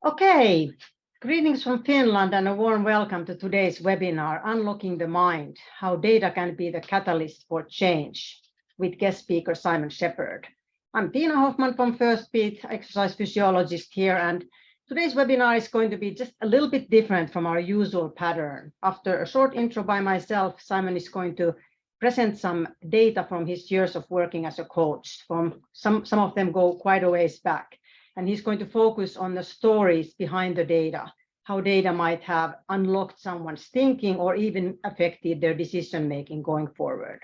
Okay, greetings from Finland and a warm welcome to today's webinar, Unlocking the Mind, How Data Can Be the Catalyst for Change, with guest speaker Simon Shepard. I'm Tiina Hoffman from Firstbeat, exercise physiologist here, and today's webinar is going to be just a little bit different from our usual pattern. After a short intro by myself, Simon is going to present some data from his years of working as a coach. Some of them go quite a ways back. And he's going to focus on the stories behind the data, how data might have unlocked someone's thinking or even affected their decision-making going forward.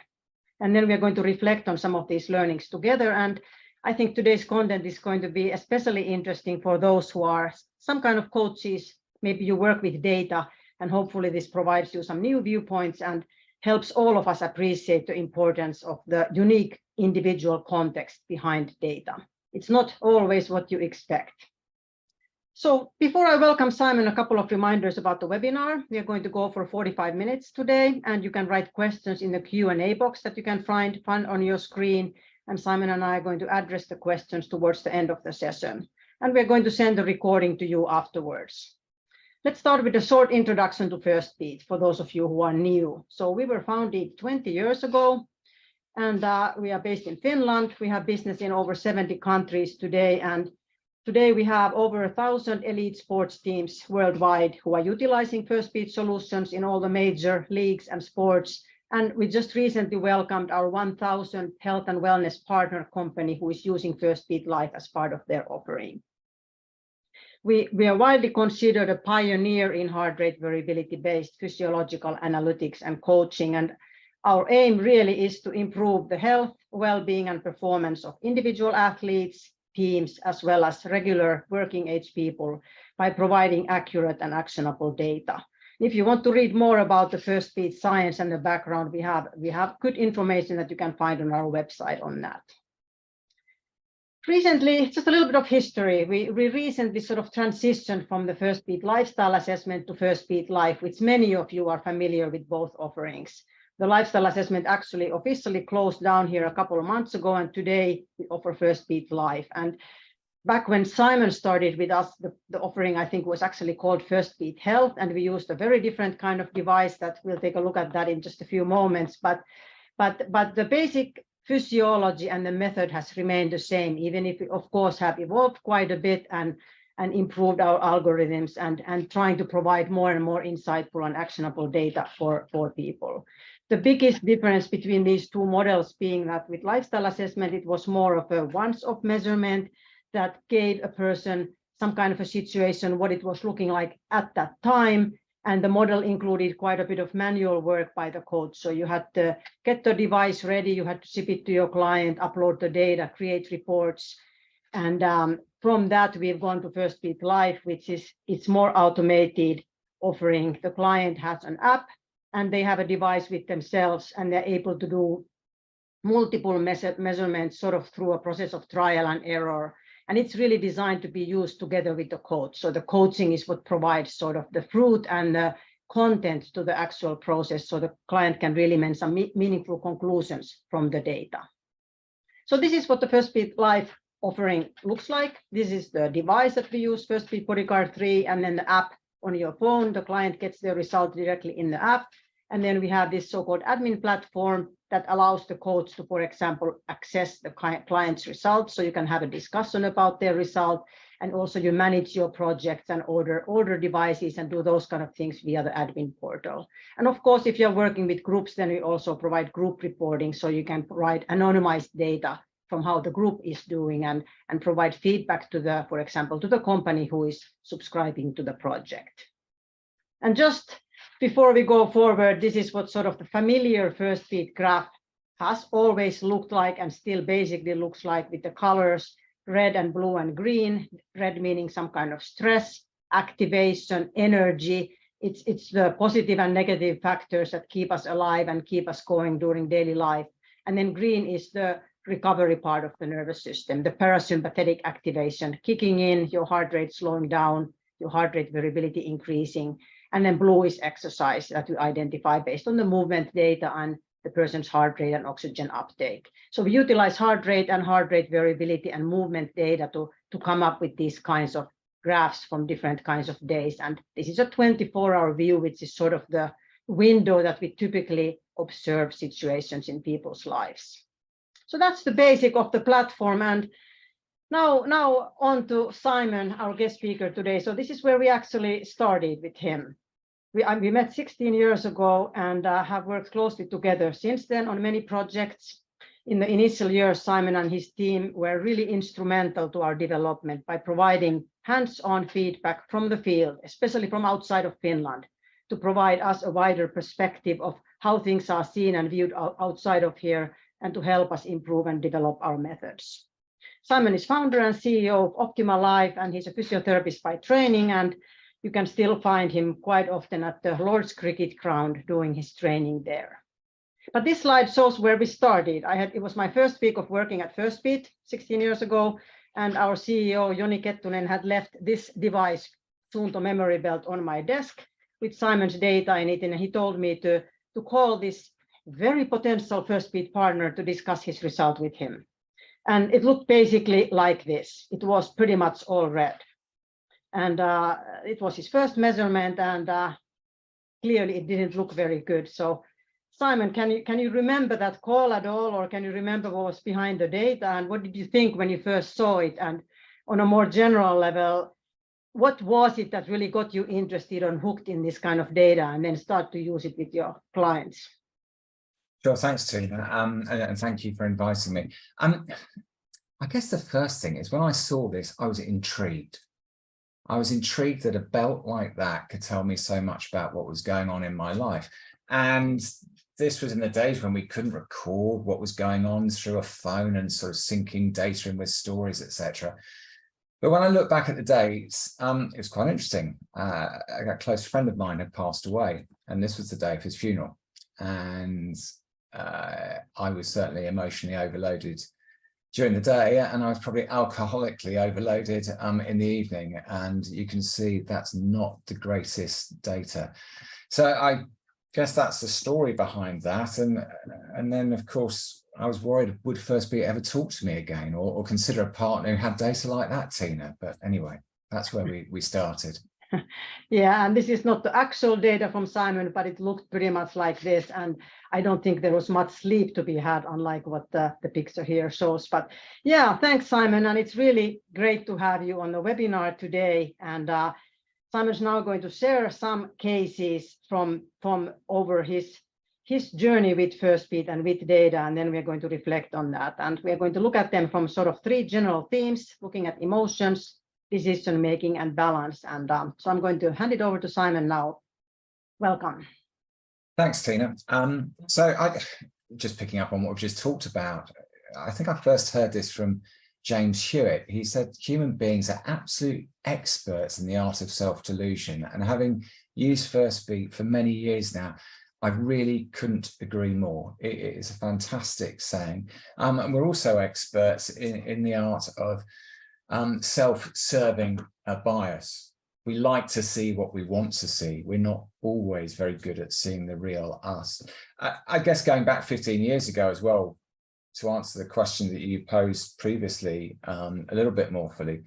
And then we're going to reflect on some of these learnings together. And I think today's content is going to be especially interesting for those who are some kind of coaches. Maybe you work with data, and hopefully this provides you some new viewpoints and helps all of us appreciate the importance of the unique individual context behind data. It's not always what you expect. So before I welcome Simon, a couple of reminders about the webinar. We are going to go for 45 minutes today, and you can write questions in the Q&A box that you can find on your screen. And Simon and I are going to address the questions towards the end of the session. And we're going to send the recording to you afterwards. Let's start with a short introduction to Firstbeat for those of you who are new. So we were founded 20 years ago. And we are based in Finland. We have business in over 70 countries today. And today we have over 1,000 elite sports teams worldwide who are utilizing Firstbeat solutions in all the major leagues and sports. And we just recently welcomed our 1,000th health and wellness partner company who is using Firstbeat Life as part of their offering. We are widely considered a pioneer in heart rate variability-based physiological analytics and coaching. And our aim really is to improve the health, well-being, and performance of individual athletes, teams, as well as regular working age people by providing accurate and actionable data. If you want to read more about the Firstbeat science and the background, we have good information that you can find on our website on that. Recently, just a little bit of history. We recently sort of transitioned from the Firstbeat lifestyle assessment to Firstbeat Life, which many of you are familiar with both offerings. The lifestyle assessment actually officially closed down here a couple of months ago, and today we offer Firstbeat Life. And back when Simon started with us, the offering I think was actually called Firstbeat Health, and we used a very different kind of device that we'll take a look at that in just a few moments. But the basic physiology and the method has remained the same, even if we of course have evolved quite a bit and improved our algorithms and trying to provide more and more insightful and actionable data for people. The biggest difference between these two models being that with lifestyle assessment, it was more of a once-off measurement that gave a person some kind of a situation, what it was looking like at that time. And the model included quite a bit of manual work by the coach. So you had to get the device ready, you had to ship it to your client, upload the data, create reports. And from that, we've gone to Firstbeat Life, which is it's more automated offering. The client has an app, and they have a device with themselves, and they're able to do multiple measurements sort of through a process of trial and error. And it's really designed to be used together with the coach. So the coaching is what provides sort of the fruit and the content to the actual process, so the client can really make some meaningful conclusions from the data. So this is what the Firstbeat Life offering looks like. This is the device that we use, Firstbeat Bodyguard 3, and then the app on your phone. The client gets the result directly in the app. And then we have this so-called admin platform that allows the coach to, for example, access the client's results. So you can have a discussion about their result. And also you manage your projects and order devices and do those kind of things via the admin portal. And of course, if you're working with groups, then we also provide group reporting. So you can provide anonymized data from how the group is doing and provide feedback to the, for example, to the company who is subscribing to the project. And just before we go forward, this is what sort of the familiar Firstbeat graph has always looked like and still basically looks like, with the colors red and blue and green. Red meaning some kind of stress, activation, energy. It's the positive and negative factors that keep us alive and keep us going during daily life. And then green is the recovery part of the nervous system, the parasympathetic activation kicking in, your heart rate slowing down, your heart rate variability increasing. And then blue is exercise that we identify based on the movement data and the person's heart rate and oxygen uptake. So we utilize heart rate and heart rate variability and movement data to come up with these kinds of graphs from different kinds of days. And this is a 24-hour view, which is sort of the window that we typically observe situations in people's lives. So that's the basic of the platform. And now on to Simon, our guest speaker today. So this is where we actually started with him. We met 16 years ago and have worked closely together since then on many projects. In the initial years, Simon and his team were really instrumental to our development by providing hands-on feedback from the field, especially from outside of Finland, to provide us a wider perspective of how things are seen and viewed outside of here, and to help us improve and develop our methods. Simon is founder and CEO of Optimal Life, and he's a physiotherapist by training, and you can still find him quite often at the Lord's Cricket Ground doing his training there. But this slide shows where we started. It was my first week of working at Firstbeat 16 years ago, and our CEO, Joni Kettunen, had left this device, Suunto memory belt, on my desk with Simon's data in it, and he told me to call this very potential Firstbeat partner to discuss his result with him. And it looked basically like this. It was pretty much all red. And it was his first measurement, and clearly it didn't look very good. So Simon, can you remember that call at all, or can you remember what was behind the data, and what did you think when you first saw it? And on a more general level, what was it that really got you interested and hooked in this kind of data and then start to use it with your clients? Sure, thanks, Tiina, and thank you for inviting me. I guess the first thing is when I saw this, I was intrigued. I was intrigued that a belt like that could tell me so much about what was going on in my life. And this was in the days when we couldn't record what was going on through a phone and sort of syncing data in with stories, etc. But when I look back at the dates, it was quite interesting. A close friend of mine had passed away, and this was the day of his funeral. And I was certainly emotionally overloaded during the day, and I was probably alcoholically overloaded in the evening. And you can see that's not the greatest data. So I guess that's the story behind that. And then, of course, I was worried, would Firstbeat ever talk to me again, or consider a partner who had data like that, Tiina? But anyway, that's where we started. Yeah, and this is not the actual data from Simon, but it looked pretty much like this. And I don't think there was much sleep to be had, unlike what the picture here shows. But yeah, thanks, Simon. And it's really great to have you on the webinar today. And Simon's now going to share some cases from over his journey with Firstbeat and with data, and then we're going to reflect on that. And we're going to look at them from sort of three general themes, looking at emotions, decision making, and balance. And so I'm going to hand it over to Simon now. Welcome. Thanks, Tiina. So I just picking up on what we've just talked about, I think I first heard this from James Hewitt. He said human beings are absolute experts in the art of self-delusion, and having used Firstbeat for many years now, I really couldn't agree more. It is a fantastic saying. And we're also experts in the art of self-serving bias. We like to see what we want to see. We're not always very good at seeing the real us. I guess going back 15 years ago as well, to answer the question that you posed previously a little bit more fully,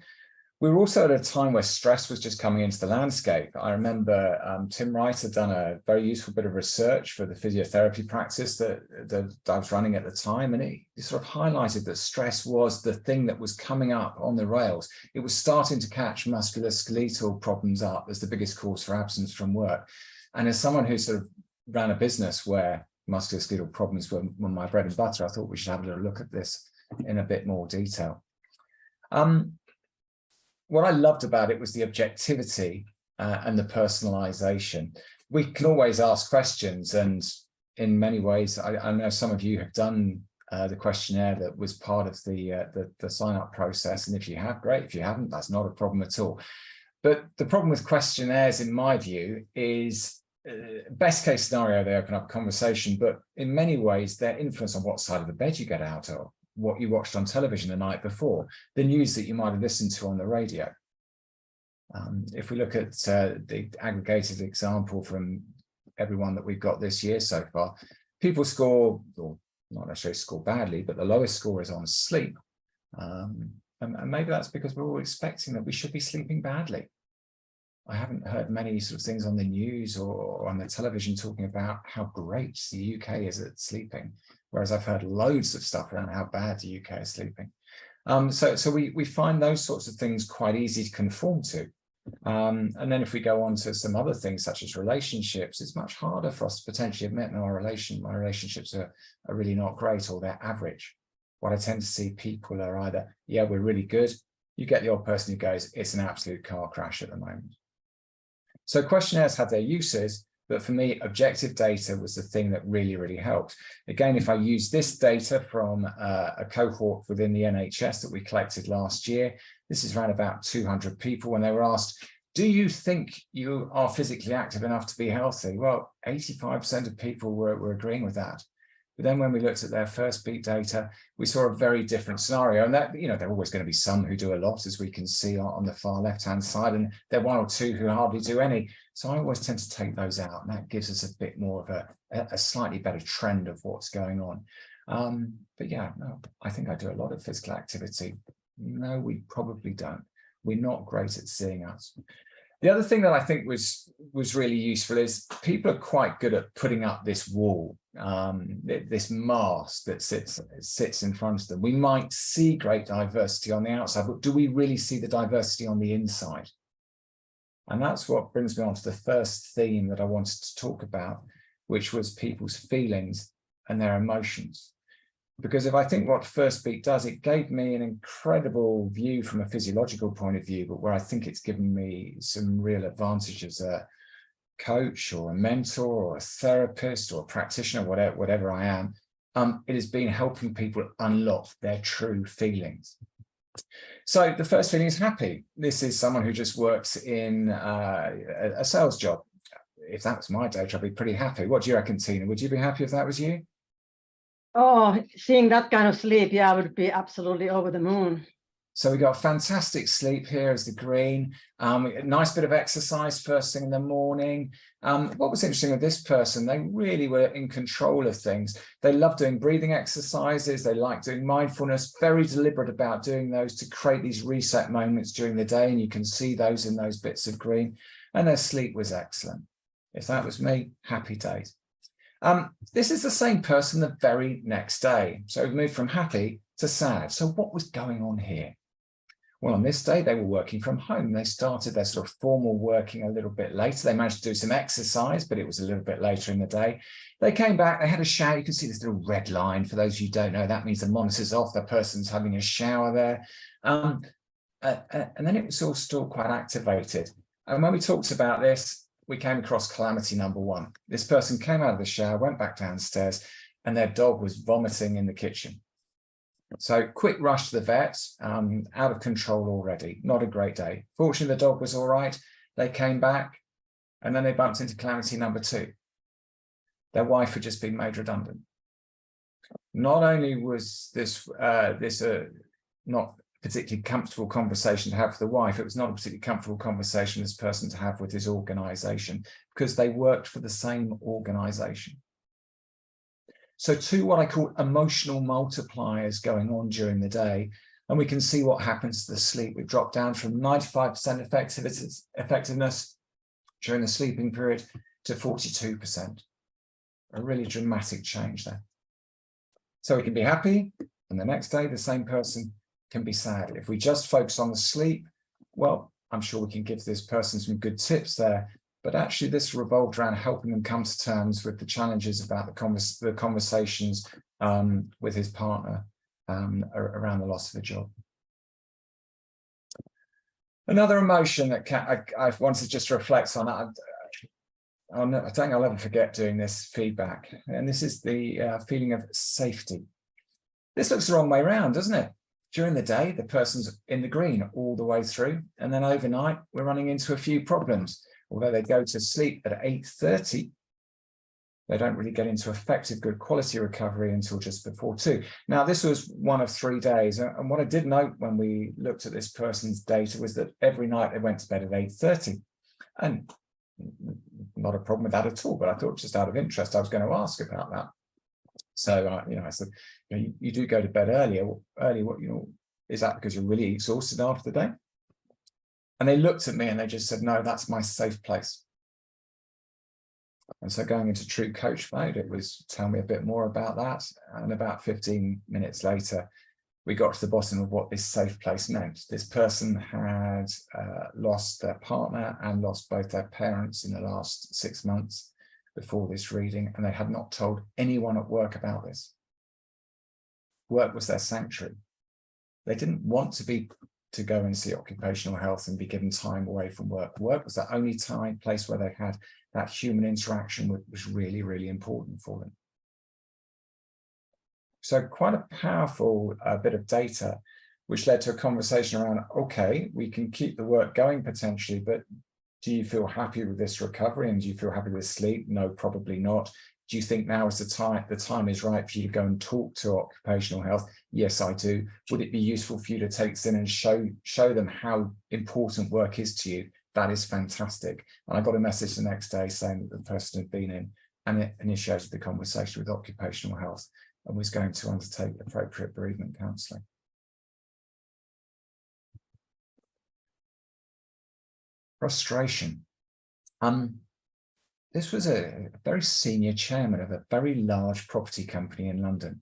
we were also at a time where stress was just coming into the landscape. I remember Tim Wright had done a very useful bit of research for the physiotherapy practice that I was running at the time, and he sort of highlighted that stress was the thing that was coming up on the rails. It was starting to catch musculoskeletal problems up as the biggest cause for absence from work. And as someone who sort of ran a business where musculoskeletal problems were my bread and butter, I thought we should have a little look at this in a bit more detail. What I loved about it was the objectivity and the personalization. We can always ask questions, and in many ways, I know some of you have done the questionnaire that was part of the sign-up process, and if you have, great. If you haven't, that's not a problem at all. But the problem with questionnaires, in my view, is best case scenario, they open up a conversation, but in many ways, they're influenced on what side of the bed you get out of, what you watched on television the night before, the news that you might have listened to on the radio. If we look at the aggregated example from everyone that we've got this year so far, people score, or not necessarily score badly, but the lowest score is on sleep. And maybe that's because we're all expecting that we should be sleeping badly. I haven't heard many sort of things on the news or on the television talking about how great the UK is at sleeping, whereas I've heard loads of stuff around how bad the UK is sleeping. So we find those sorts of things quite easy to conform to. And then if we go on to some other things such as relationships, it's much harder for us to potentially admit, no, my relationships are really not great, or they're average. What I tend to see people are either, yeah, we're really good. You get the odd person who goes, it's an absolute car crash at the moment. So questionnaires have their uses, but for me, objective data was the thing that really, really helped. Again, if I use this data from a cohort within the NHS that we collected last year, this is around about 200 people when they were asked, do you think you are physically active enough to be healthy? Well, 85% of people were agreeing with that. But then when we looked at their Firstbeat data, we saw a very different scenario. And that, there are always going to be some who do a lot, as we can see on the far left-hand side, and there are one or two who hardly do any. So I always tend to take those out, and that gives us a bit more of a slightly better trend of what's going on. But yeah, no, I think I do a lot of physical activity. No, we probably don't. We're not great at seeing us. The other thing that I think was really useful is people are quite good at putting up this wall, this mask that sits in front of them. We might see great diversity on the outside, but do we really see the diversity on the inside? And that's what brings me on to the first theme that I wanted to talk about, which was people's feelings and their emotions. Because if I think what Firstbeat does, it gave me an incredible view from a physiological point of view, but where I think it's given me some real advantage as a coach or a mentor or a therapist or a practitioner, whatever I am, it has been helping people unlock their true feelings. So the first feeling is happy. This is someone who just works in a sales job. If that was my data, I'd be pretty happy. What do you reckon, Tiina? Would you be happy if that was you? Oh, seeing that kind of sleep, yeah, I would be absolutely over the moon. So we got fantastic sleep here as the green, nice bit of exercise first thing in the morning. What was interesting with this person, they really were in control of things. They love doing breathing exercises. They like doing mindfulness, very deliberate about doing those to create these reset moments during the day. And you can see those in those bits of green, and their sleep was excellent. If that was me, happy days. This is the same person the very next day. So we've moved from happy to sad. So what was going on here? Well, on this day, they were working from home. They started their sort of formal working a little bit later. They managed to do some exercise, but it was a little bit later in the day. They came back, they had a shower. You can see this little red line. For those of you who don't know, that means the monitor's off. The person's having a shower there. And then it was all still quite activated. And when we talked about this, we came across calamity number one. This person came out of the shower, went back downstairs, and their dog was vomiting in the kitchen. So quick rush to the vets, out of control already, not a great day. Fortunately, the dog was all right. They came back, and then they bumped into calamity number two. Their wife had just been made redundant. Not only was this not particularly comfortable conversation to have with the wife, it was not a particularly comfortable conversation this person to have with his organization, because they worked for the same organization. So two what I call emotional multipliers going on during the day, and we can see what happens to the sleep. We've dropped down from 95% effectiveness during the sleeping period to 42%. A really dramatic change there. So we can be happy, and the next day the same person can be sad. If we just focus on the sleep, well, I'm sure we can give this person some good tips there, but actually this revolved around helping them come to terms with the challenges about the conversations with his partner around the loss of a job. Another emotion that I wanted to just reflect on, I don't think I'll ever forget doing this feedback, and this is the feeling of safety. This looks the wrong way around, doesn't it? During the day, the person's in the green all the way through, and then overnight, we're running into a few problems. Although they go to sleep at 8:30, they don't really get into effective, good quality recovery until just before 2. Now, this was one of 3 days, and what I did note when we looked at this person's data was that every night they went to bed at 8:30, and not a problem with that at all, but I thought just out of interest, I was going to ask about that. So, I said, you do go to bed early. What, Is that because you're really exhausted after the day? And they looked at me and they just said, no, that's my safe place. And so going into true coach mode, it was tell me a bit more about that. And about 15 minutes later, we got to the bottom of what this safe place meant. This person had lost their partner and lost both their parents in the last 6 months before this reading, and they had not told anyone at work about this. Work was their sanctuary. They didn't want to go and see occupational health and be given time away from work. Work was the only place where they had that human interaction, which was really, really important for them. So quite a powerful bit of data, which led to a conversation around, okay, we can keep the work going potentially, but do you feel happy with this recovery? And do you feel happy with sleep? No, probably not. Do you think now is the time is right for you to go and talk to occupational health? Yes, I do. Would it be useful for you to take this in and show them how important work is to you? That is fantastic. And I got a message the next day saying that the person had been in and it initiated the conversation with occupational health and was going to undertake appropriate bereavement counselling. Frustration. This was a very senior chairman of a very large property company in London.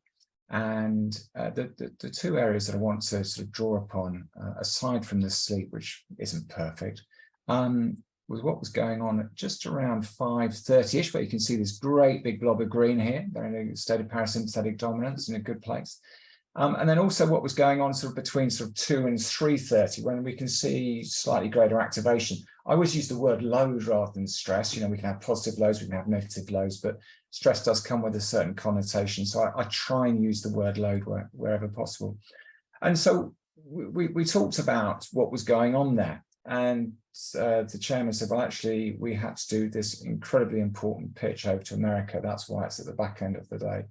And the two areas that I want to sort of draw upon, aside from the sleep, which isn't perfect, was what was going on at just around 5:30ish, where you can see this great big blob of green here. They're in a state of parasympathetic dominance in a good place. And then also what was going on sort of between sort of 2 and 3:30, when we can see slightly greater activation. I always use the word load rather than stress. You know, we can have positive lows, we can have negative lows, but stress does come with a certain connotation. So I try and use the word load wherever possible. And so we talked about what was going on there. And the chairman said, well, actually, we had to do this incredibly important pitch over to America. That's why it's at the back end of the day.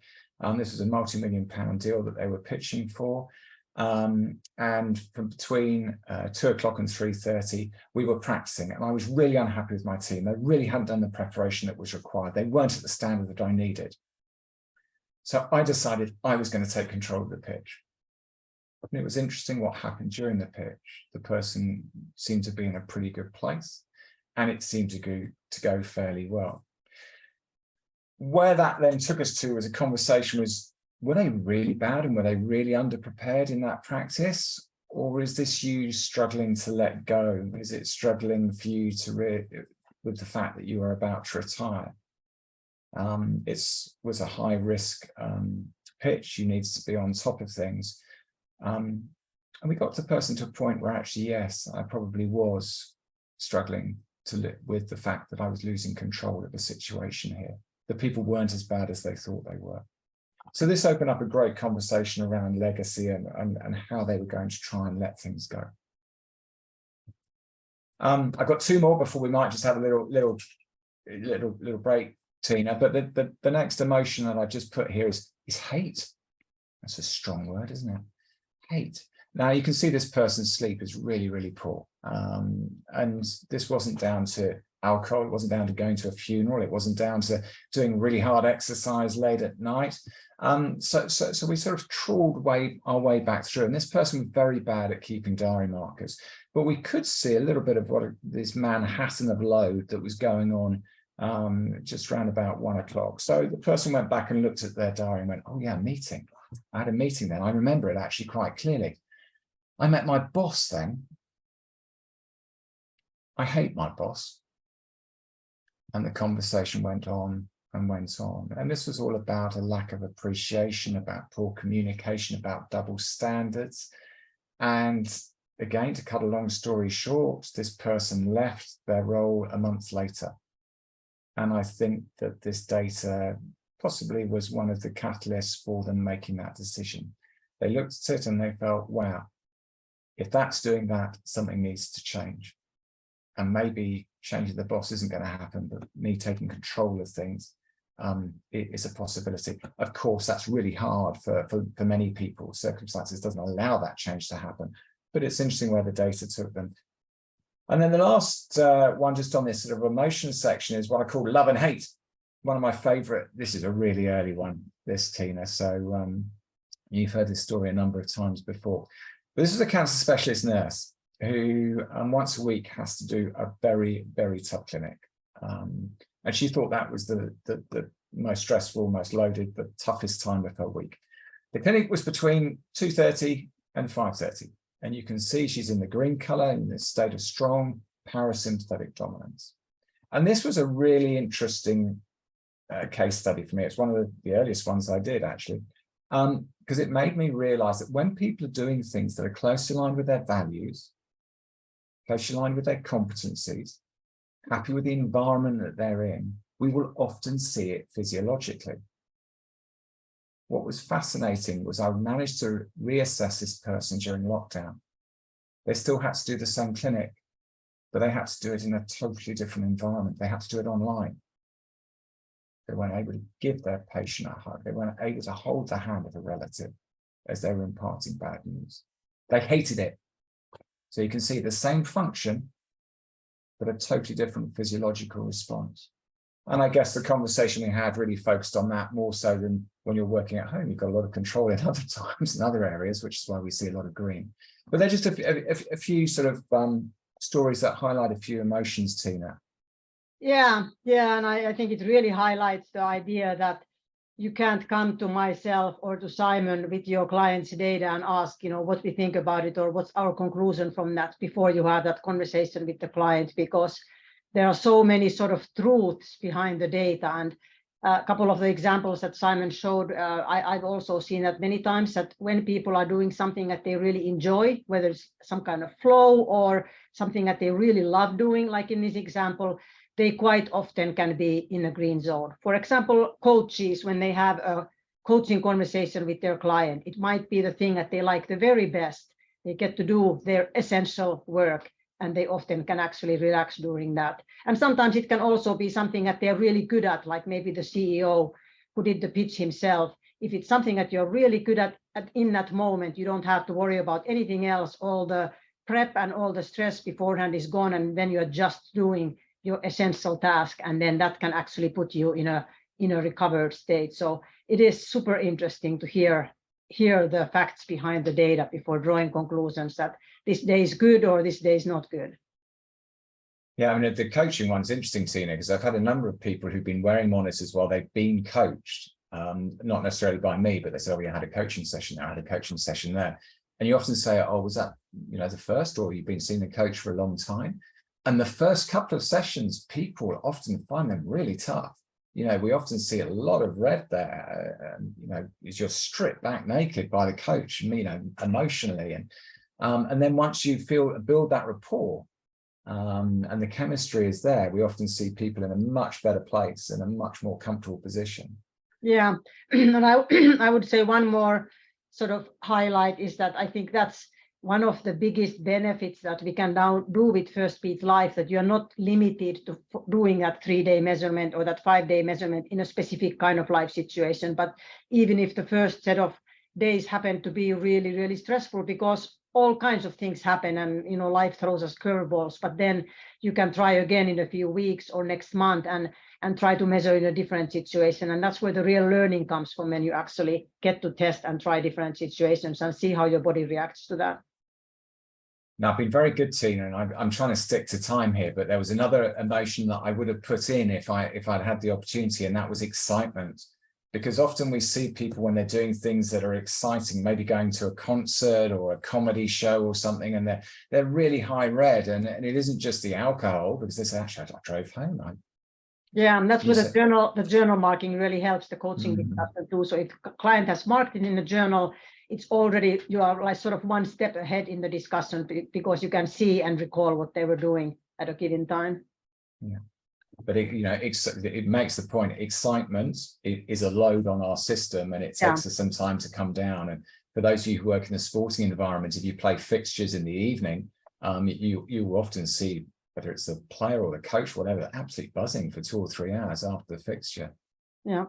This was a multi-million-pound deal that they were pitching for. And from between 2 o'clock and 3:30, we were practicing. And I was really unhappy with my team. They really hadn't done the preparation that was required. They weren't at the standard that I needed. So I decided I was going to take control of the pitch. And it was interesting what happened during the pitch. The person seemed to be in a pretty good place, and it seemed to go fairly well. Where that then took us to as a conversation was, were they really bad and were they really underprepared in that practice? Or is this you struggling to let go? Is it struggling for you with the fact that you are about to retire? It was a high risk pitch. You needed to be on top of things. And we got the person to a point where actually, yes, I probably was struggling to live with the fact that I was losing control of the situation here. The people weren't as bad as they thought they were. So this opened up a great conversation around legacy and how they were going to try and let things go. I've got 2 more before we might just have a little break, Tiina. But the next emotion that I just put here is hate. That's a strong word, isn't it? Hate. Now you can see this person's sleep is really, really poor. And this wasn't down to alcohol, it wasn't down to going to a funeral, it wasn't down to doing really hard exercise late at night. So we sort of trawled our way back through, and this person was very bad at keeping diary markers. But we could see a little bit of what this Manhattan of load that was going on just around about 1 o'clock. So the person went back and looked at their diary and went, oh yeah, meeting. I had a meeting then. I remember it actually quite clearly. I met my boss then. I hate my boss. And the conversation went on and went on. And this was all about a lack of appreciation, about poor communication, about double standards. And again, to cut a long story short, this person left their role a month later. And I think that this data possibly was one of the catalysts for them making that decision. They looked at it and they felt, wow, if that's doing that, something needs to change. And maybe changing the boss isn't going to happen, but me taking control of things is a possibility. Of course, that's really hard for many people. Circumstances doesn't allow that change to happen, but it's interesting where the data took them. And then the last one just on this sort of emotion section is what I call love and hate. One of my favorite, this is a really early one, this, Tiina. So you've heard this story a number of times before. This is a cancer specialist nurse who once a week has to do a very, very tough clinic. And she thought that was the most stressful, most loaded, the toughest time of her week. The clinic was between 2:30 and 5:30. And you can see she's in the green color in this state of strong parasympathetic dominance. And this was a really interesting case study for me. It's one of the earliest ones I did, actually, because it made me realize that when people are doing things that are closely aligned with their values, closely aligned with their competencies, happy with the environment that they're in, we will often see it physiologically. What was fascinating was I managed to reassess this person during lockdown. They still had to do the same clinic, but they had to do it in a totally different environment. They had to do it online. They weren't able to give their patient a hug. They weren't able to hold the hand of a relative as they were imparting bad news. They hated it. So you can see the same function, but a totally different physiological response. And I guess the conversation we had really focused on that more so than when you're working at home. You've got a lot of control in other times in other areas, which is why we see a lot of green. But they're just a few sort of stories that highlight a few emotions, Tiina. Yeah, and I think it really highlights the idea that you can't come to myself or to Simon with your client's data and ask, what we think about it or what's our conclusion from that before you have that conversation with the client, because there are so many sort of truths behind the data. And a couple of the examples that Simon showed, I've also seen that many times, that when people are doing something that they really enjoy, whether it's some kind of flow or something that they really love doing, like in this example, they quite often can be in a green zone. For example, coaches, when they have a coaching conversation with their client, it might be the thing that they like the very best. They get to do their essential work, and they often can actually relax during that. And sometimes it can also be something that they're really good at, like maybe the CEO who did the pitch himself. If it's something that you're really good at in that moment, you don't have to worry about anything else. All the prep and all the stress beforehand is gone, and then you're just doing your essential task, and then that can actually put you in a recovered state. So it is super interesting to hear the facts behind the data before drawing conclusions that this day is good or this day is not good. Yeah, I mean, the coaching one's interesting, Tiina, because I've had a number of people who've been wearing monitors while they've been coached, not necessarily by me, but they say, oh, we had a coaching session there, I had a coaching session there. And you often say, oh, was that, the first, or you've been seeing the coach for a long time? And the first couple of sessions, people often find them really tough. We often see a lot of red there, is you're stripped back naked by the coach, emotionally. And then once you build that rapport, and the chemistry is there, we often see people in a much better place, in a much more comfortable position. Yeah, and I would say one more sort of highlight is that I think that's one of the biggest benefits that we can now do with Firstbeat Life, that you're not limited to doing that 3-day measurement or that 5-day measurement in a specific kind of life situation. But even if the first set of days happen to be really, really stressful, because all kinds of things happen and life throws us curveballs, but then you can try again in a few weeks or next month and try to measure in a different situation. And that's where the real learning comes from, when you actually get to test and try different situations and see how your body reacts to that. Now, I've been very good, Tiina, and I'm trying to stick to time here, but there was another emotion that I would have put in if I'd had the opportunity, and that was excitement. Because often we see people when they're doing things that are exciting, maybe going to a concert or a comedy show or something, and they're really high red, and it isn't just the alcohol, because they say, actually, I drove home. Yeah, and that's where the journal marking really helps the coaching discussion too. So if a client has marked it in the journal, it's already, you are like sort of one step ahead in the discussion, because you can see and recall what they were doing at a given time. Yeah, but it makes the point. Excitement is a load on our system, and it takes us some time to come down. And for those of you who work in a sporting environment, if you play fixtures in the evening, you often see, whether it's the player or the coach, whatever, absolutely buzzing for 2 or 3 hours after the fixture. Yeah.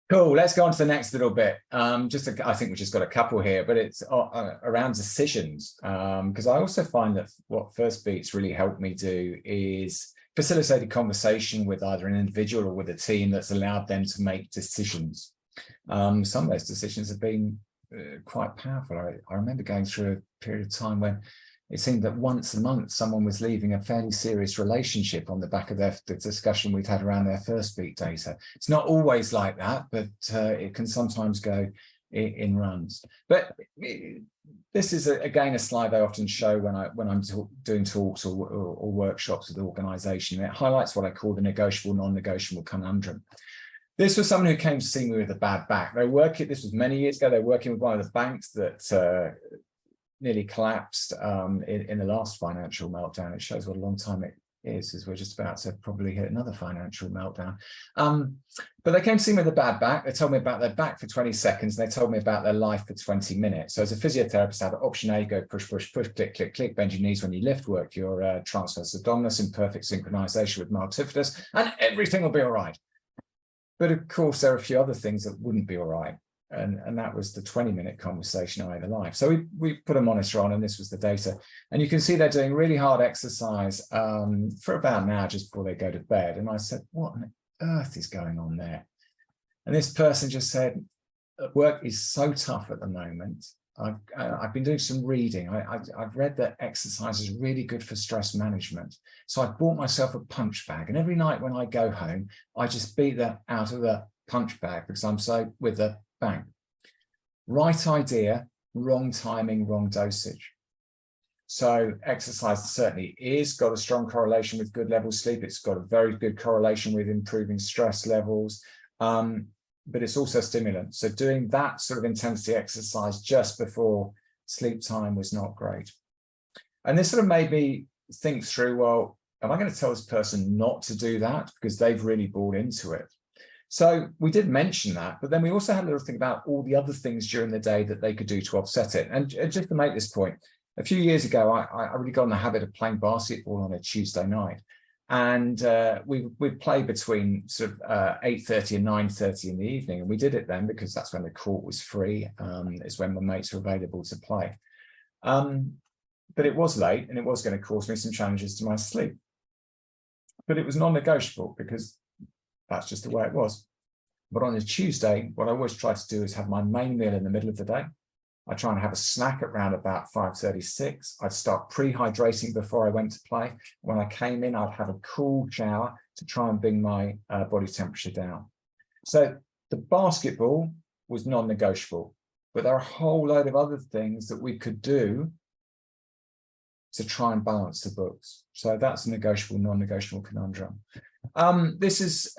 Cool. Let's go on to the next little bit. I think we've just got a couple here, but it's around decisions. Because I also find that what Firstbeat's really helped me do is facilitated conversation with either an individual or with a team that's allowed them to make decisions. Some of those decisions have been quite powerful. I remember going through a period of time when it seemed that once a month someone was leaving a fairly serious relationship on the back of the discussion we'd had around their Firstbeat data. It's not always like that, but it can sometimes go in runs. But this is again a slide I often show when I'm doing talks or workshops with the organisation. It highlights what I call the negotiable, non-negotiable conundrum. This was someone who came to see me with a bad back. This was many years ago. They were working with one of the banks that nearly collapsed in the last financial meltdown. It shows what a long time it is, as we're just about to probably hit another financial meltdown. But they came to see me with a bad back. They told me about their back for 20 seconds. And they told me about their life for 20 minutes. So as a physiotherapist, I have option A, go push, push, push, click, click, click, bend your knees when you lift, work your transverse abdominis in perfect synchronization with multifidus, and everything will be all right. But of course, there are a few other things that wouldn't be all right. And that was the 20-minute conversation either life. So we put a monitor on, and this was the data. And you can see they're doing really hard exercise for about an hour just before they go to bed. And I said, what on earth is going on there? And this person just said, work is so tough at the moment. I've been doing some reading. I've read that exercise is really good for stress management. So I bought myself a punch bag. And every night when I go home, I just beat that out of the punch bag because I'm so with the bang. Right idea, wrong timing, wrong dosage. So exercise certainly is got a strong correlation with good level sleep. It's got a very good correlation with improving stress levels, but it's also a stimulant. So doing that sort of intensity exercise just before sleep time was not great. And this sort of made me think through, well, am I going to tell this person not to do that because they've really bought into it? So we did mention that, but then we also had a little think about all the other things during the day that they could do to offset it. And just to make this point, a few years ago, I really got in the habit of playing basketball on a Tuesday night. And we'd play between sort of 8:30 and 9:30 in the evening. And we did it then because that's when the court was free. It's when my mates were available to play. But it was late and it was going to cause me some challenges to my sleep. But it was non-negotiable because that's just the way it was. But on a Tuesday, what I always try to do is have my main meal in the middle of the day. I try and have a snack at around about 5:36. I'd start pre-hydrating before I went to play. When I came in, I'd have a cool shower to try and bring my body temperature down. So the basketball was non-negotiable, but there are a whole load of other things that we could do to try and balance the books. So that's a negotiable, non-negotiable conundrum. This is,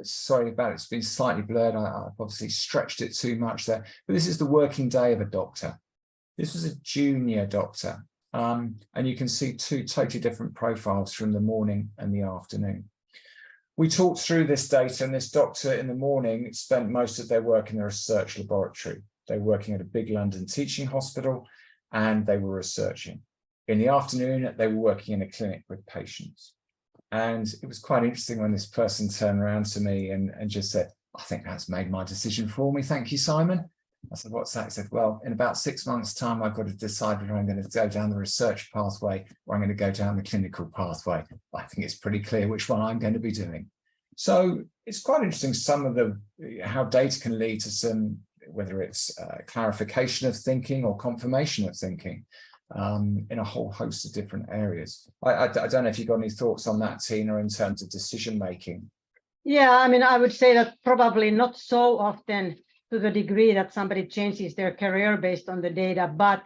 sorry about it, it's been slightly blurred. I've obviously stretched it too much there, but this is the working day of a doctor. This was a junior doctor. And you can see two totally different profiles from the morning and the afternoon. We talked through this data, and this doctor in the morning spent most of their work in the research laboratory. They were working at a big London teaching hospital, and they were researching. In the afternoon, they were working in a clinic with patients. And it was quite interesting when this person turned around to me and just said, I think that's made my decision for me. Thank you, Simon. I said, what's that? He said, well, in about 6 months' time, I've got to decide whether I'm going to go down the research pathway or I'm going to go down the clinical pathway. I think it's pretty clear which one I'm going to be doing. So it's quite interesting some of how data can lead to some, whether it's clarification of thinking or confirmation of thinking. In a whole host of different areas. I don't know if you've got any thoughts on that, Tiina, in terms of decision making. Yeah, I mean, I would say that probably not so often to the degree that somebody changes their career based on the data, but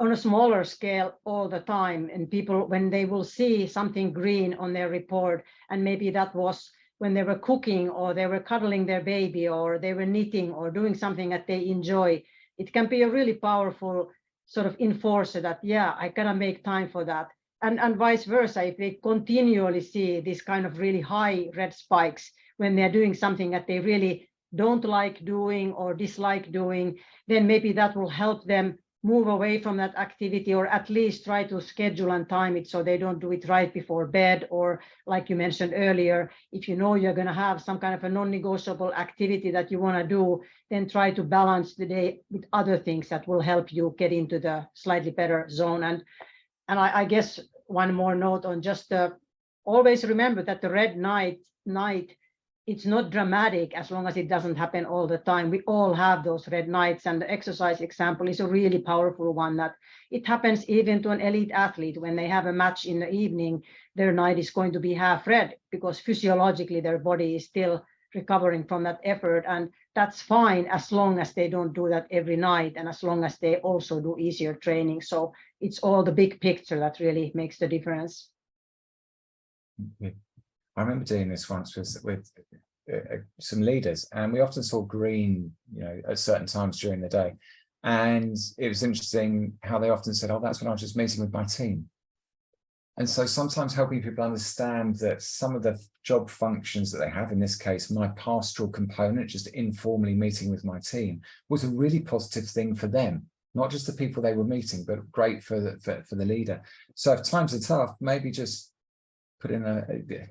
on a smaller scale all the time. And people, when they will see something green on their report, and maybe that was when they were cooking or they were cuddling their baby or they were knitting or doing something that they enjoy, it can be a really powerful sort of enforcer that, yeah, I gotta make time for that. And vice versa, if they continually see this kind of really high red spikes when they're doing something that they really don't like doing or dislike doing, then maybe that will help them move away from that activity, or at least try to schedule and time it so they don't do it right before bed. Or like you mentioned earlier, if you know you're going to have some kind of a non-negotiable activity that you want to do, then try to balance the day with other things that will help you get into the slightly better zone. And I guess one more note on just always remember that the red night it's not dramatic as long as it doesn't happen all the time. We all have those red nights, and the exercise example is a really powerful one, that it happens even to an elite athlete. When they have a match in the evening, their night is going to be half red because physiologically their body is still recovering from that effort, and that's fine as long as they don't do that every night, and as long as they also do easier training. So it's all the big picture that really makes the difference. I remember doing this once with some leaders, and we often saw green, at certain times during the day. And it was interesting how they often said, oh, that's when I was just meeting with my team. And so sometimes helping people understand that some of the job functions that they have, in this case, my pastoral component, just informally meeting with my team, was a really positive thing for them, not just the people they were meeting, but great for the leader. So if times are tough, maybe just put in the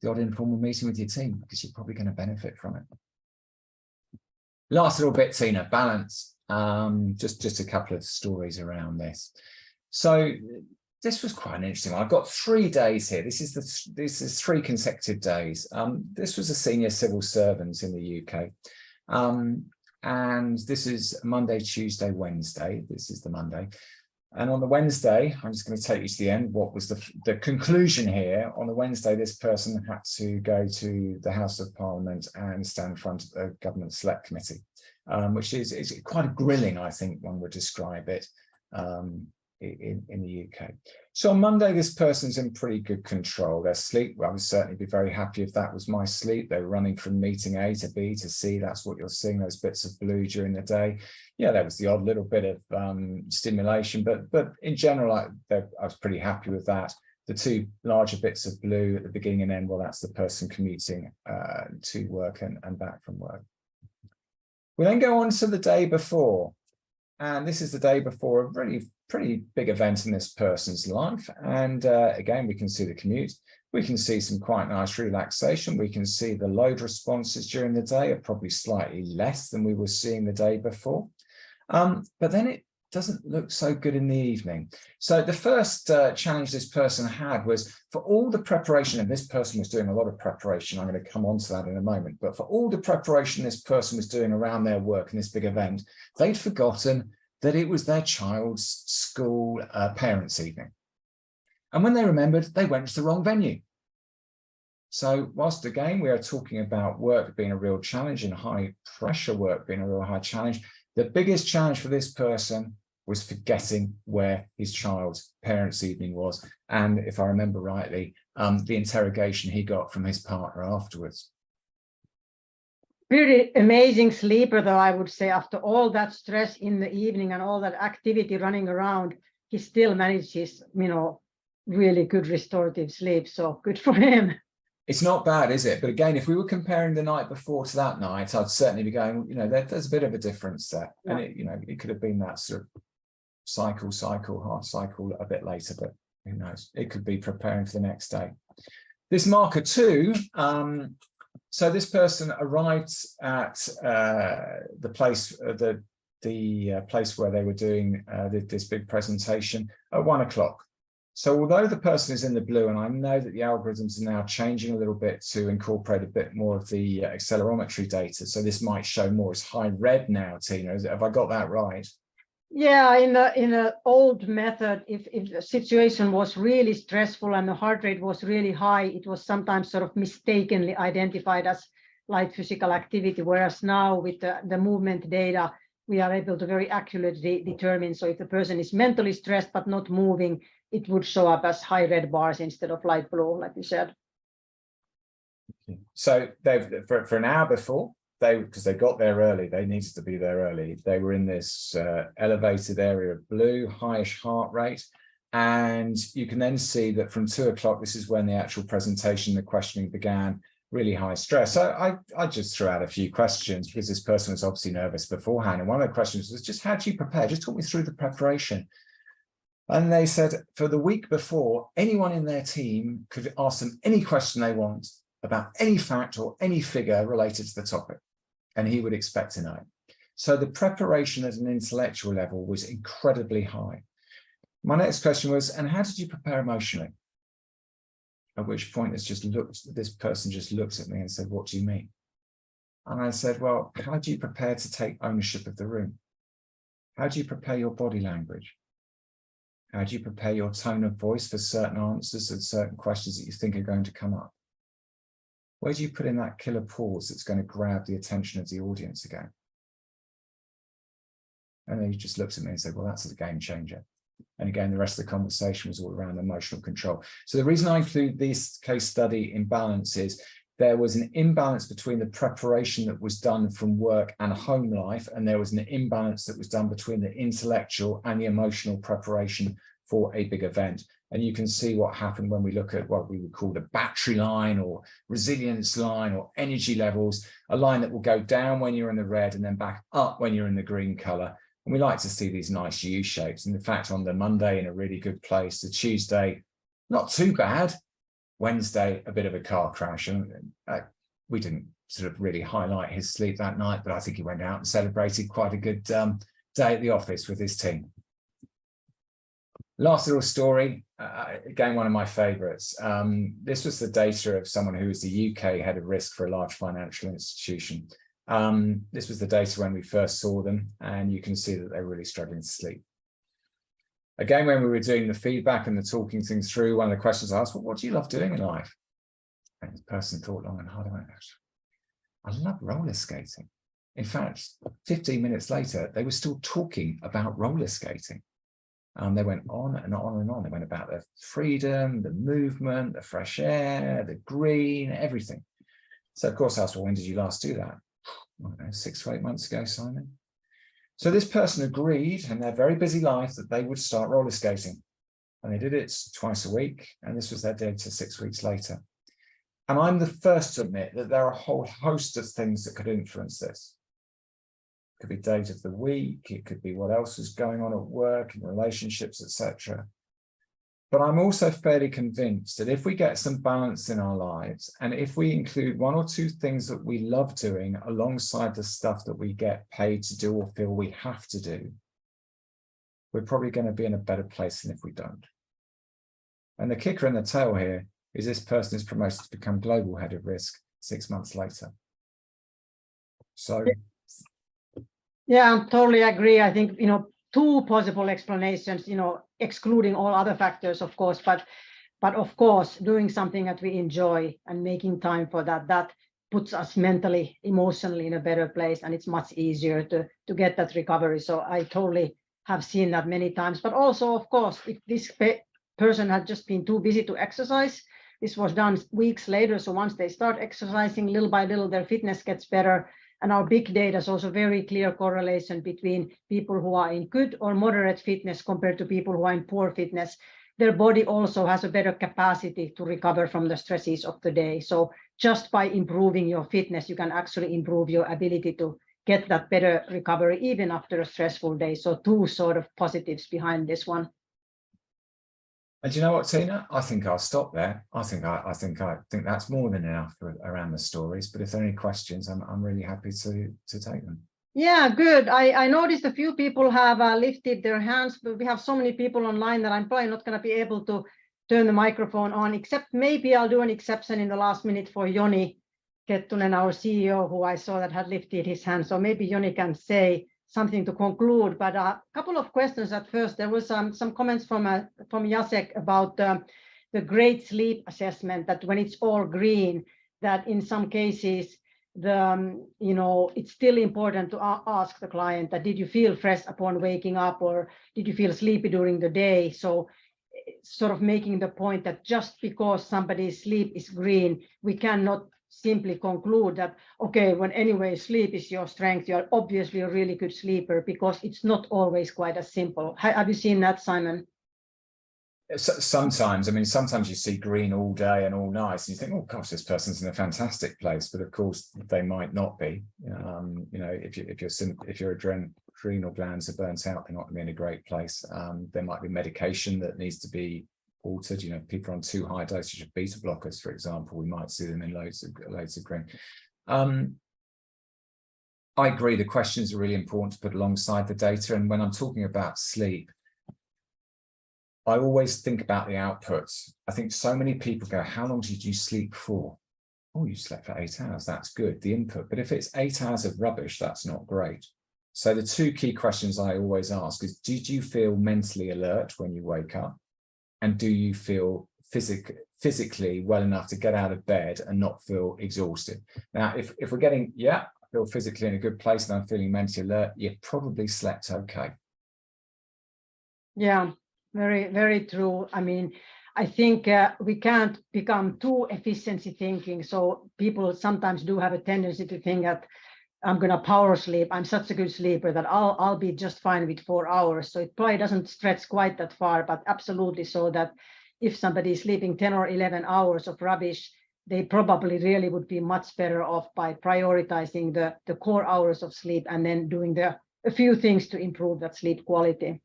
odd informal meeting with your team, because you're probably going to benefit from it. Last little bit, Tiina, balance. Just a couple of stories around this. So this was quite an interesting one. I've got 3 days here. This is 3 consecutive days. This was a senior civil servant in the UK. And this is Monday, Tuesday, Wednesday. This is the Monday. And on the Wednesday, I'm just going to take you to the end. What was the conclusion here? On the Wednesday, this person had to go to the House of Parliament and stand in front of the Government Select Committee, which is quite a grilling, I think one would describe it. In the UK. So on Monday, this person's in pretty good control. Their sleep, well, I would certainly be very happy if that was my sleep. They're running from meeting A to B to C. That's what you're seeing, those bits of blue during the day. Yeah, there was the odd little bit of stimulation, but in general, I was pretty happy with that. The 2 larger bits of blue at the beginning and end, well, that's the person commuting to work and back from work. We then go on to the day before. And this is the day before a really pretty big event in this person's life. And again, we can see the commute. We can see some quite nice relaxation. We can see the load responses during the day are probably slightly less than we were seeing the day before. But then it doesn't look so good in the evening. So the first challenge this person had was, for all the preparation, and this person was doing a lot of preparation, I'm going to come on to that in a moment, but for all the preparation this person was doing around their work in this big event, they'd forgotten that it was their child's school parents' evening. And when they remembered, they went to the wrong venue. So whilst again, we are talking about work being a real challenge and high pressure work being a real high challenge, the biggest challenge for this person was forgetting where his child's parents' evening was. And if I remember rightly, the interrogation he got from his partner afterwards. Pretty amazing sleeper, though, I would say. After all that stress in the evening and all that activity running around, he still manages, really good restorative sleep. So good for him. It's not bad, is it? But again, if we were comparing the night before to that night, I'd certainly be going, there's a bit of a difference there. Yeah. And it could have been that sort of cycle, half cycle a bit later, but who knows? It could be preparing for the next day. This marker 2, so this person arrived at the place, the place where they were doing this big presentation at 1 o'clock. So although the person is in the blue, and I know that the algorithms are now changing a little bit to incorporate a bit more of the accelerometry data, so this might show more as high red now, Tiina. Have I got that right? Yeah, in the old method, if the situation was really stressful and the heart rate was really high, it was sometimes sort of mistakenly identified as light physical activity, whereas now with the movement data, we are able to very accurately determine. So if the person is mentally stressed but not moving, it would show up as high red bars instead of light blue, like you said. So for an hour before, because they got there early, they needed to be there early. They were in this elevated area of blue, highish heart rate. And you can then see that from 2 o'clock, this is when the actual presentation, the questioning began, really high stress. So I just threw out a few questions because this person was obviously nervous beforehand. And one of the questions was just, how do you prepare? Just talk me through the preparation. And they said for the week before, anyone in their team could ask them any question they want about any fact or any figure related to the topic, and he would expect to know. So the preparation at an intellectual level was incredibly high. My next question was, and how did you prepare emotionally? At which point this person just looked at me and said, "What do you mean?" And I said, "Well, how do you prepare to take ownership of the room? How do you prepare your body language? How do you prepare your tone of voice for certain answers and certain questions that you think are going to come up? Where do you put in that killer pause that's going to grab the attention of the audience again?" And then he just looked at me and said, "Well, that's a game changer." And again, the rest of the conversation was all around emotional control. So the reason I include this case study in balance is there was an imbalance between the preparation that was done from work and home life, and there was an imbalance that was done between the intellectual and the emotional preparation for a big event. And you can see what happened when we look at what we would call the battery line or resilience line or energy levels, a line that will go down when you're in the red and then back up when you're in the green color. And we like to see these nice U shapes. And in fact, on the Monday, in a really good place, the Tuesday, not too bad. Wednesday, a bit of a car crash. And we didn't sort of really highlight his sleep that night, but I think he went out and celebrated quite a good day at the office with his team. Last little story, again, one of my favorites. This was the data of someone who was the UK head of risk for a large financial institution. This was the data when we first saw them, and you can see that they're really struggling to sleep. Again, when we were doing the feedback and the talking things through, one of the questions I asked, well, what do you love doing in life? And this person thought long and hard about it. I love roller skating. In fact, 15 minutes later, they were still talking about roller skating. They went on and on and on. They went about their freedom, the movement, the fresh air, the green, everything. So of course I asked, well, when did you last do that? I don't know, 6 to 8 months ago, Simon. So this person agreed in their very busy life that they would start roller skating. And they did it twice a week. And this was their data 6 weeks later. And I'm the first to admit that there are a whole host of things that could influence this. It could be days of the week. It could be what else is going on at work and relationships, etc. But I'm also fairly convinced that if we get some balance in our lives, and if we include 1 or 2 things that we love doing alongside the stuff that we get paid to do or feel we have to do, we're probably going to be in a better place than if we don't. And the kicker in the tail here is this person is promoted to become global head of risk 6 months later. So yeah, I totally agree. I think, 2 possible explanations, excluding all other factors, of course, but of course, doing something that we enjoy and making time for that puts us mentally, emotionally in a better place, and it's much easier to get that recovery. So I totally have seen that many times. But also, of course, if this person had just been too busy to exercise, this was done weeks later. So once they start exercising, little by little, their fitness gets better. And our big data is also very clear correlation between people who are in good or moderate fitness compared to people who are in poor fitness. Their body also has a better capacity to recover from the stresses of the day. So just by improving your fitness, you can actually improve your ability to get that better recovery even after a stressful day. So 2 sort of positives behind this one. And you know what, Tiina? I think I'll stop there. I think that's more than enough around the stories. But if there are any questions, I'm really happy to take them. Yeah, good. I noticed a few people have lifted their hands, but we have so many people online that I'm probably not going to be able to turn the microphone on, except maybe I'll do an exception in the last minute for Joni Kettunen, our CEO, who I saw that had lifted his hand. So maybe Joni can say something to conclude, but a couple of questions at first. There was some comments from Jacek about the great sleep assessment, that when it's all green, that in some cases, it's still important to ask the client that, did you feel fresh upon waking up, or did you feel sleepy during the day? So sort of making the point that just because somebody's sleep is green, we cannot simply conclude that, okay, when anyway sleep is your strength, you're obviously a really good sleeper, because it's not always quite as simple. Have you seen that, Simon? Sometimes, sometimes you see green all day and all night, and you think, oh gosh, this person's in a fantastic place. But of course, they might not be. If your adrenal glands are burnt out, they're not going to be in a great place. There might be medication that needs to be altered. People on too high dosage of beta blockers, for example, we might see them in loads of green. I agree. The questions are really important to put alongside the data. And when I'm talking about sleep, I always think about the outputs. I think so many people go, how long did you sleep for? Oh, you slept for 8 hours. That's good, the input. But if it's 8 hours of rubbish, that's not great. So the two key questions I always ask is, did you feel mentally alert when you wake up? And do you feel physically well enough to get out of bed and not feel exhausted? Now, if we're getting, I feel physically in a good place and I'm feeling mentally alert, you probably slept okay. Yeah, very, very true. I mean, I think we can't become too efficiency thinking. So people sometimes do have a tendency to think that I'm going to power sleep. I'm such a good sleeper that I'll be just fine with 4 hours. So it probably doesn't stretch quite that far, but absolutely so that if somebody is sleeping 10 or 11 hours of rubbish, they probably really would be much better off by prioritizing the core hours of sleep and then doing a few things to improve that sleep quality.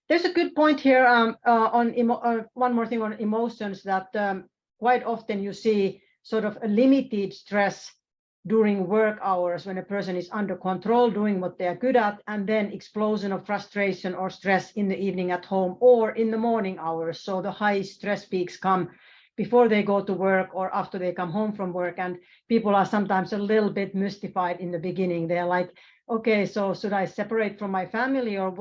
There's a good point here on one more thing on emotions, that quite often you see sort of a limited stress during work hours when a person is under control, doing what they are good at, and then explosion of frustration or stress in the evening at home or in the morning hours. So the high stress peaks come before they go to work or after they come home from work. And people are sometimes a little bit mystified in the beginning. They're like, okay, so should I separate from my family, or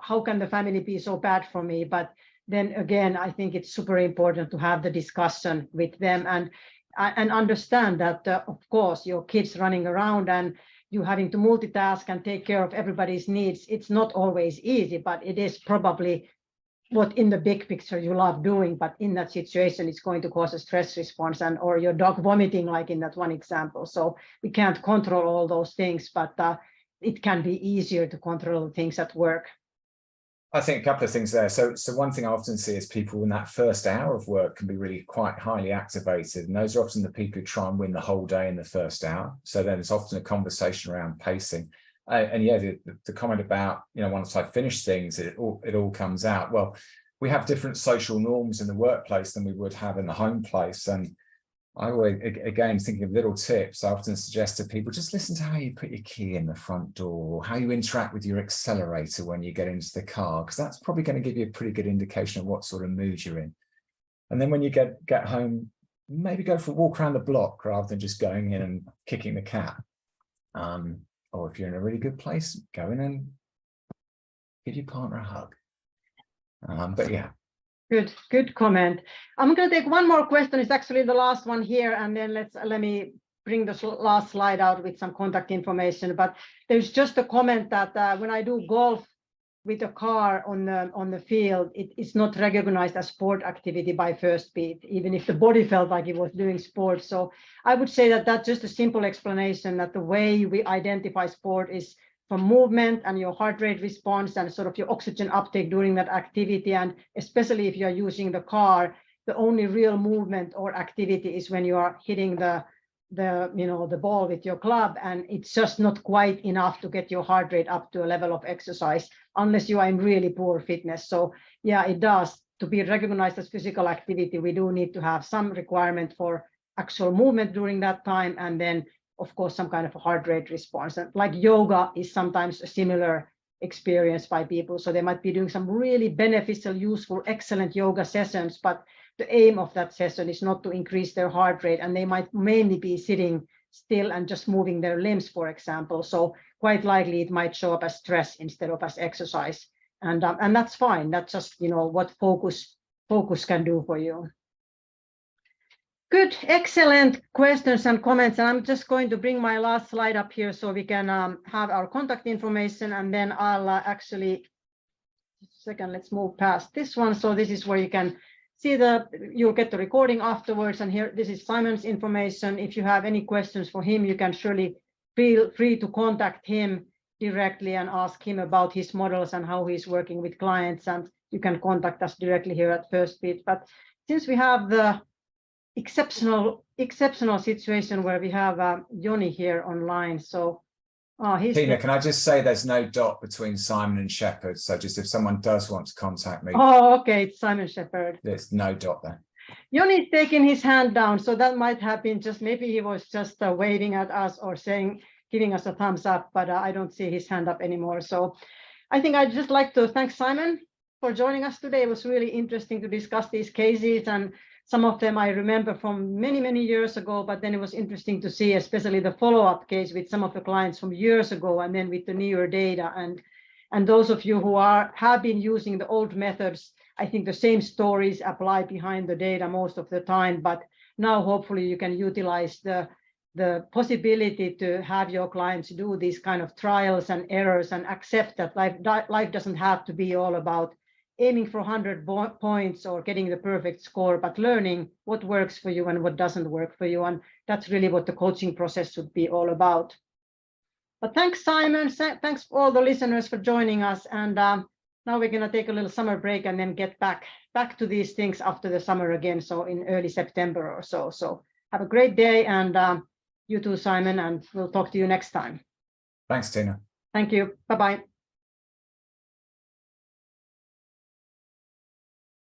how can the family be so bad for me? But then again, I think it's super important to have the discussion with them and understand that, of course, your kids running around and you having to multitask and take care of everybody's needs. It's not always easy, but it is probably what in the big picture you love doing, but in that situation, it's going to cause a stress response or your dog vomiting, like in that one example. So we can't control all those things, but it can be easier to control things at work. I think a couple of things there. So one thing I often see is people in that first hour of work can be really quite highly activated. And those are often the people who try and win the whole day in the first hour. So then it's often a conversation around pacing. And yeah, the comment about, once I finish things, it all comes out. Well, we have different social norms in the workplace than we would have in the home place. And I always, again, thinking of little tips, I often suggest to people, just listen to how you put your key in the front door, or how you interact with your accelerator when you get into the car, because that's probably going to give you a pretty good indication of what sort of mood you're in. And then when you get home, maybe go for a walk around the block rather than just going in and kicking the cat. Or if you're in a really good place, go in and give your partner a hug. But yeah. Good comment. I'm going to take one more question. It's actually the last one here, and then let me bring the last slide out with some contact information. But there's just a comment that when I do golf with a car on the field, it's not recognized as sport activity by Firstbeat, even if the body felt like it was doing sports. So I would say that that's just a simple explanation, that the way we identify sport is from movement and your heart rate response and sort of your oxygen uptake during that activity. And especially if you're using the car, the only real movement or activity is when you are hitting the ball with your club, and it's just not quite enough to get your heart rate up to a level of exercise unless you are in really poor fitness. So yeah, it does. To be recognized as physical activity, we do need to have some requirement for actual movement during that time, and then of course some kind of a heart rate response. And like yoga is sometimes a similar experience by people. So they might be doing some really beneficial, useful, excellent yoga sessions, but the aim of that session is not to increase their heart rate, and they might mainly be sitting still and just moving their limbs, for example. So quite likely it might show up as stress instead of as exercise, and that's fine. That's just what focus can do for you. Good, excellent questions and comments. And I'm just going to bring my last slide up here so we can have our contact information, and then I'll actually, just a second, let's move past this one. So this is where you can see you'll get the recording afterwards. And here, this is Simon's information. If you have any questions for him, you can surely feel free to contact him directly and ask him about his models and how he's working with clients. And you can contact us directly here at Firstbeat. But since we have the exceptional situation where we have Joni here online, so Tiina, can I just say there's no dot between Simon and Shepard, so just if someone does want to contact me. Oh, okay, it's Simon Shepard. There's no dot there. Joni is taking his hand down, so that might have been just, maybe he was just waving at us or giving us a thumbs up, but I don't see his hand up anymore. So I think I'd just like to thank Simon for joining us today. It was really interesting to discuss these cases, and some of them I remember from many, many years ago, but then it was interesting to see, especially the follow-up case with some of the clients from years ago, and then with the newer data. And those of you who have been using the old methods, I think the same stories apply behind the data most of the time, but now hopefully you can utilize the possibility to have your clients do these kind of trials and errors and accept that life doesn't have to be all about aiming for 100 points or getting the perfect score, but learning what works for you and what doesn't work for you. And that's really what the coaching process should be all about. But thanks, Simon. Thanks all the listeners for joining us. And now we're going to take a little summer break and then get back to these things after the summer again. So in early September or so. So have a great day, and you too, Simon, and we'll talk to you next time. Thanks, Tiina. Thank you. Bye-bye.